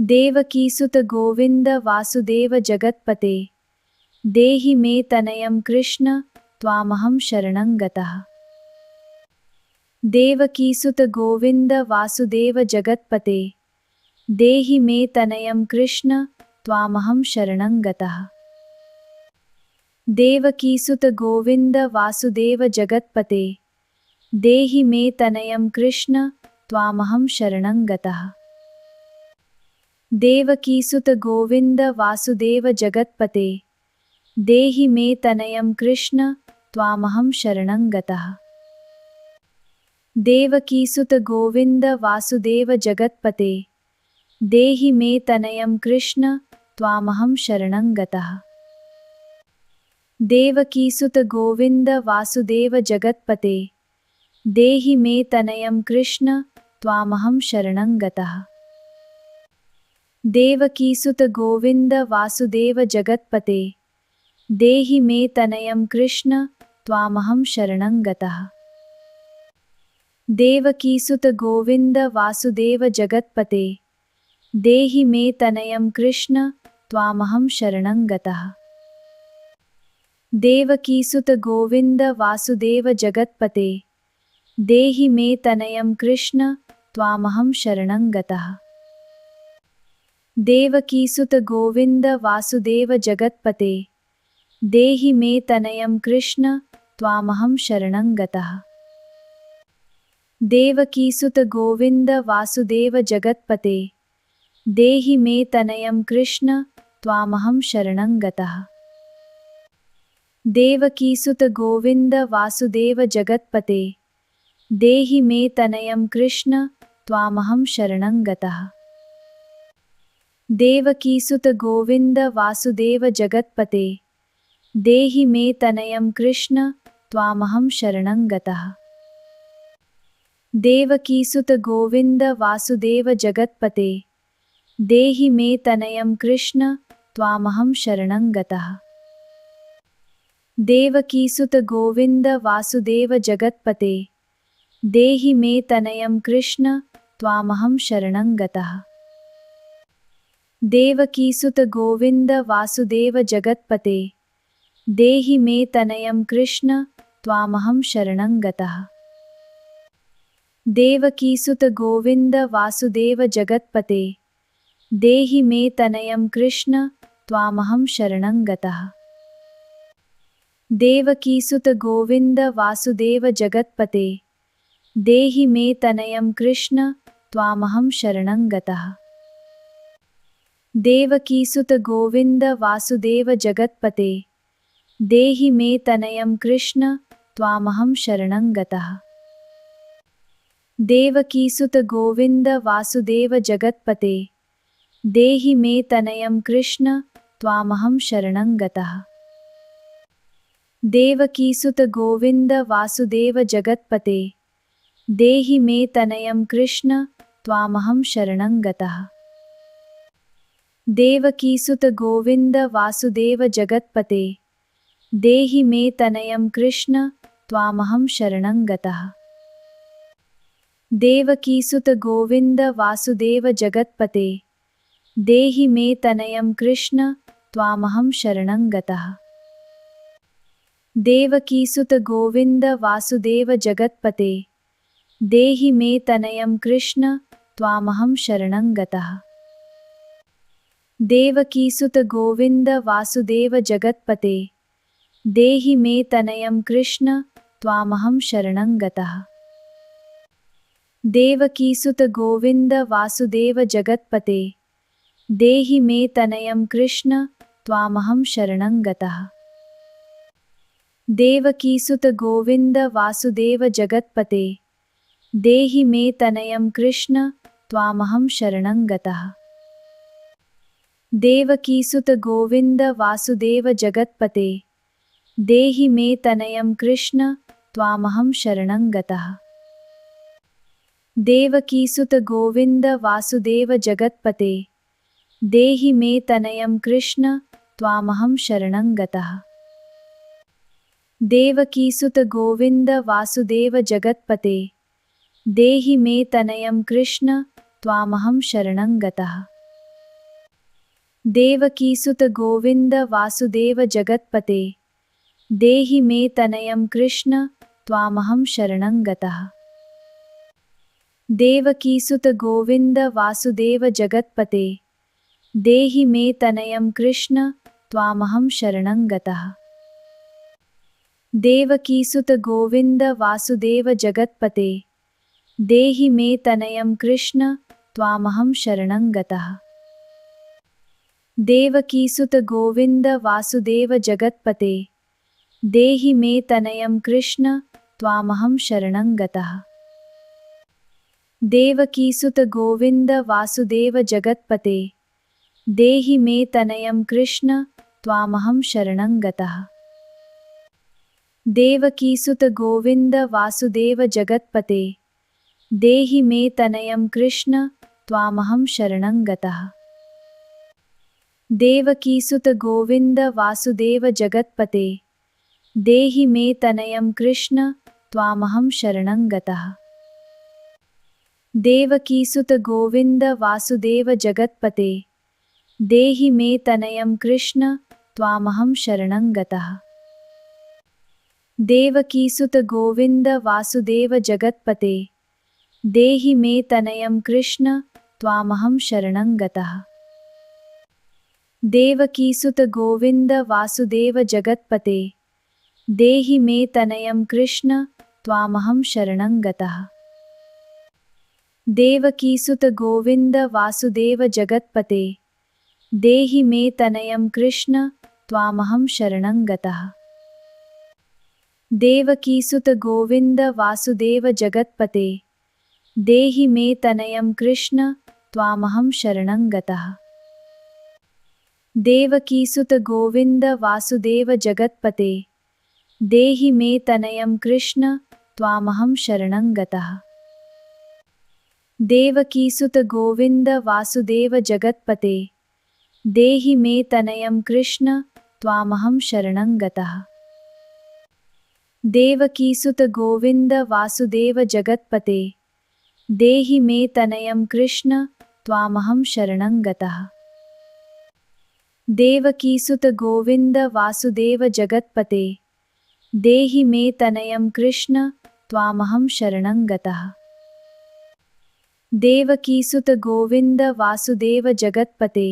देवकीसुत गोविन्द वासुदेव जगत्पते देहि मे तनयं कृष्ण त्वामहं शरणं गतः। देवकीसुत गोविन्द वासुदेव जगत्पते देहि मे तनयं कृष्ण त्वामहं शरणं गतः। देवकीसुत गोविन्द वासुदेव जगत्पते देहि मे तनयं कृष्ण त्वामहं शरणं गतः। देवकीसुत गोविन्द वासुदेव जगत्पते देहि मे तनयं कृष्ण त्वामहं शरणं गतः। देवकीसुत गोविन्द वासुदेव जगत्पते देहि मे तनयं कृष्ण त्वामहं शरणं गतः। देवकीसुत गोविन्द वासुदेव जगत्पते देहि मे तनयं कृष्ण त्वामहं शरणं गतः। देवकीसुत गोविन्द वासुदेव जगत्पते देहि मे तनयं कृष्ण त्वामहं शरणं गतः। देवकीसुत गोविन्द वासुदेव जगत्पते देहि मे तनयं कृष्ण त्वामहं शरणं गतः। देवकीसुत गोविन्द वासुदेव जगत्पते देहि मे तनयं कृष्ण त्वामहं शरणं गतः। देवकीसुत गोविन्द वासुदेव जगत्पते देहि मे तनयं कृष्ण त्वामहं शरणं गतः। देवकीसुत गोविन्द वासुदेव जगत्पते देहि मे तनयं कृष्ण त्वामहं शरणं गतः। देवकीसुत गोविन्द वासुदेव जगत्पते देहि मे तनयं कृष्ण त्वामहं शरणं गतः। देवकीसुत गोविन्द वासुदेव जगत्पते देहि मे तनयं कृष्ण त्वामहं शरणं गतः। देवकीसुत गोविन्द वासुदेव जगत्पते देहि मे तनयं कृष्ण त्वामहं शरणं गतः। देवकीसुत गोविन्द वासुदेव जगत्पते देहि मे तनयं कृष्ण त्वामहं शरणं गतः। देवकीसुत गोविन्द वासुदेव जगत्पते देहि मे तनयं कृष्ण त्वामहं शरणं गतः। देवकीसुत गोविन्द वासुदेव जगत्पते देहि मे तनयं कृष्ण त्वामहं शरणं गतः। देवकीसुत गोविन्द वासुदेव जगत्पते देहि मे तनयं कृष्ण त्वामहं शरणं गतः। देवकीसुत गोविन्द वासुदेव जगत्पते देहि मे तनयं कृष्ण त्वामहं शरणं गतः। देवकीसुत गोविन्द वासुदेव जगत्पते देहि मे तनयं कृष्ण त्वामहं शरणं गतः। देवकीसुत गोविन्द वासुदेव जगत्पते देहि मे तनयं कृष्ण त्वामहं शरणं गतः। देवकीसुत गोविन्द वासुदेव जगत्पते देहि मे तनयं कृष्ण त्वामहं शरणं गतः। देवकीसुत गोविन्द वासुदेव जगत्पते देहि मे तनयं कृष्ण त्वामहं शरणं गतः। देवकीसुत गोविन्द वासुदेव जगत्पते देहि मे तनयं कृष्ण त्वामहं शरणं गतः। देवकीसुत गोविन्द वासुदेव जगत्पते देहि मे तनयं कृष्ण त्वामहं शरणं गतः। देवकीसुत गोविन्द वासुदेव जगत्पते देहि मे तनयं कृष्ण त्वामहं शरणं गतः। देवकीसुत गोविन्द वासुदेव जगत्पते देहि मे तनयं कृष्ण त्वामहं शरणं गतः। देवकीसुत गोविन्द वासुदेव जगत्पते देहि मे तनयं कृष्ण त्वामहं शरणं गतः। देवकीसुत गोविन्द वासुदेव जगत्पते देहि मे तनयं कृष्ण त्वामहं शरणं गतः। देवकीसुत गोविन्द वासुदेव जगत्पते देहि मे तनयं कृष्ण त्वामहं शरणं गतः। देवकीसुत गोविन्द वासुदेव जगत्पते देहि मे तनयं कृष्ण त्वामहं शरणं गतः। देवकीसुत गोविन्द वासुदेव जगत्पते देहि मे तनयं कृष्ण त्वामहं शरणं गतः। देवकीसुत गोविन्द वासुदेव जगत्पते देहि मे तनयं कृष्ण त्वामहं शरणं गतः। देवकीसुत गोविन्द वासुदेव जगत्पते देहि मे तनयं कृष्ण त्वामहं शरणं गतः। देवकीसुत गोविन्द वासुदेव जगत्पते देहि मे तनयं कृष्ण त्वामहं शरणं गतः। देवकीसुत गोविन्द वासुदेव जगत्पते देहि मे तनयं कृष्ण त्वामहं शरणं गतः। देवकीसुत गोविन्द वासुदेव जगत्पते देहि मे तनयं कृष्ण त्वामहं शरणं गतः। देवकीसुत गोविन्द वासुदेव जगत्पते देहि मे तनयं कृष्ण त्वामहं शरणं गतः। देवकीसुत गोविन्द वासुदेव जगत्पते देहि मे तनयं कृष्ण त्वामहं शरणं गतः। देवकीसुत गोविन्द वासुदेव जगत्पते देहि मे तनयं कृष्ण त्वामहं शरणं गतः। देवकीसुत गोविन्द वासुदेव जगत्पते देहि मे तनयं कृष्ण त्वामहं शरणं गतः। देवकीसुत गोविन्द वासुदेव जगत्पते देहि मे तनयं कृष्ण त्वामहं शरणं गतः। देवकीसुत गोविन्द वासुदेव जगत्पते देहि मे तनयं कृष्ण त्वामहं शरणं गतः। देवकीसुत गोविन्द वासुदेव जगत्पते देहि मे तनयं कृष्ण त्वामहं शरणं गतः। देवकीसुत गोविन्द वासुदेव जगत्पते देहि मे तनयं कृष्ण त्वामहं शरणं गतः। देवकीसुत गोविन्द वासुदेव जगत्पते देहि मे तनयं कृष्ण त्वामहं शरणं गतः। देवकीसुत गोविन्द वासुदेव जगत्पते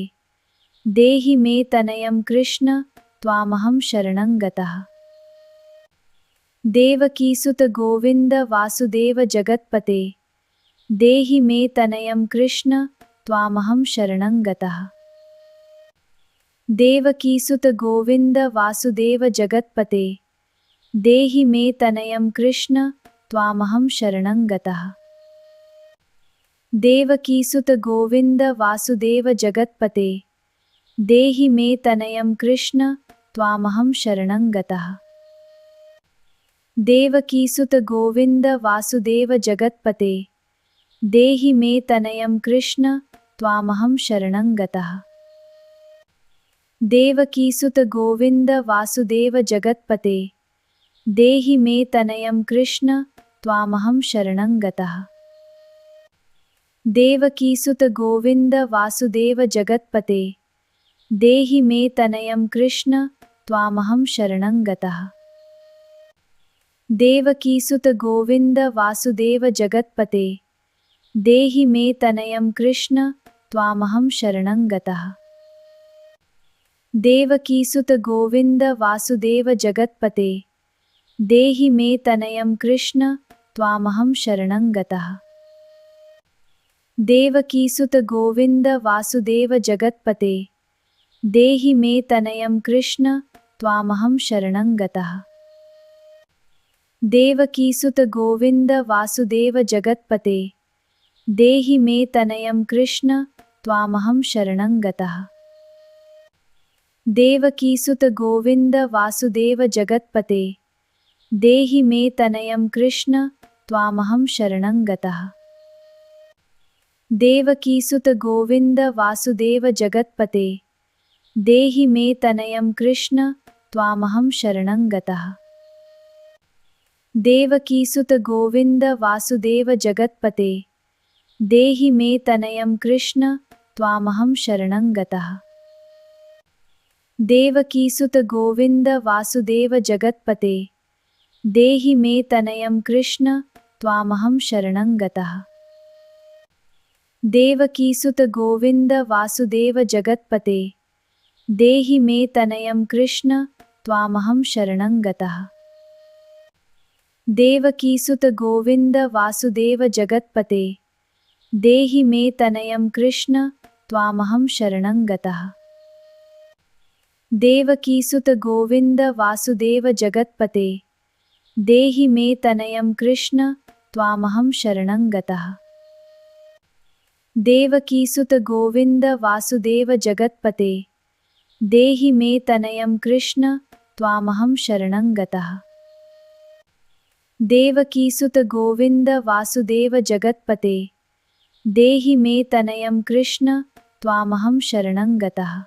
देहि मे तनयं कृष्ण त्वामहं शरणं गतः। देवकीसुत गोविन्द वासुदेव जगत्पते देहि मे तनयं कृष्ण त्वामहं शरणं गतः। देवकीसुत गोविन्द वासुदेव जगत्पते देहि मे तनयं कृष्ण त्वामहं शरणं गतः। देवकीसुत गोविन्द वासुदेव जगत्पते देहि मे तनयं कृष्ण त्वामहं शरणं गतः। देवकीसुत गोविन्द वासुदेव जगत्पते देहि मे तनयं कृष्ण त्वामहं शरणं गतः। देवकीसुत गोविन्द वासुदेव जगत्पते देहि मे तनयं कृष्ण त्वामहं शरणं गतः। देवकीसुत गोविन्द वासुदेव जगत्पते देहि मे तनयं कृष्ण त्वामहं शरणं गतः। देवकीसुत गोविन्द वासुदेव जगत्पते देहि मे तनयं कृष्ण त्वामहं शरणं गतः। देवकीसुत गोविन्द वासुदेव जगत्पते देहि मे तनयं कृष्ण त्वामहं शरणं गतः। देवकीसुत गोविन्द वासुदेव जगत्पते देहि मे तनयं कृष्ण त्वामहं शरणं गतः। देवकीसुत गोविन्द वासुदेव जगत्पते देहि मे तनयं कृष्ण त्वामहं शरणं गतः। देवकीसुत गोविन्द वासुदेव जगत्पते देहि मे तनयं कृष्ण त्वामहं शरणं गतः। देवकीसुत गोविन्द वासुदेव जगत्पते देहि मे तनयं कृष्ण त्वामहं शरणं गतः। देवकीसुत गोविन्द वासुदेव जगत्पते देहि मे तनयं कृष्ण त्वामहं शरणं गतः। देवकीसुत गोविन्द वासुदेव जगत्पते देहि मे तनयं कृष्ण त्वामहं शरणं गतः। देवकीसुत गोविन्द वासुदेव जगत्पते देहि मे तनयं कृष्ण त्वामहं शरणं गतः। देवकीसुत गोविन्द वासुदेव जगत्पते देहि मे तनयं कृष्ण त्वामहं शरणं गतः। देवकीसुत गोविन्द वासुदेव जगत्पते देहि मे तनयं कृष्ण त्वामहं शरणं गतः। देवकीसुत गोविन्द वासुदेव जगत्पते देहि मे तनयं कृष्ण त्वामहं शरणं गतः। देवकीसुत गोविन्द वासुदेव जगत्पते देहि मे तनयं कृष्ण त्वामहं शरणं गतः।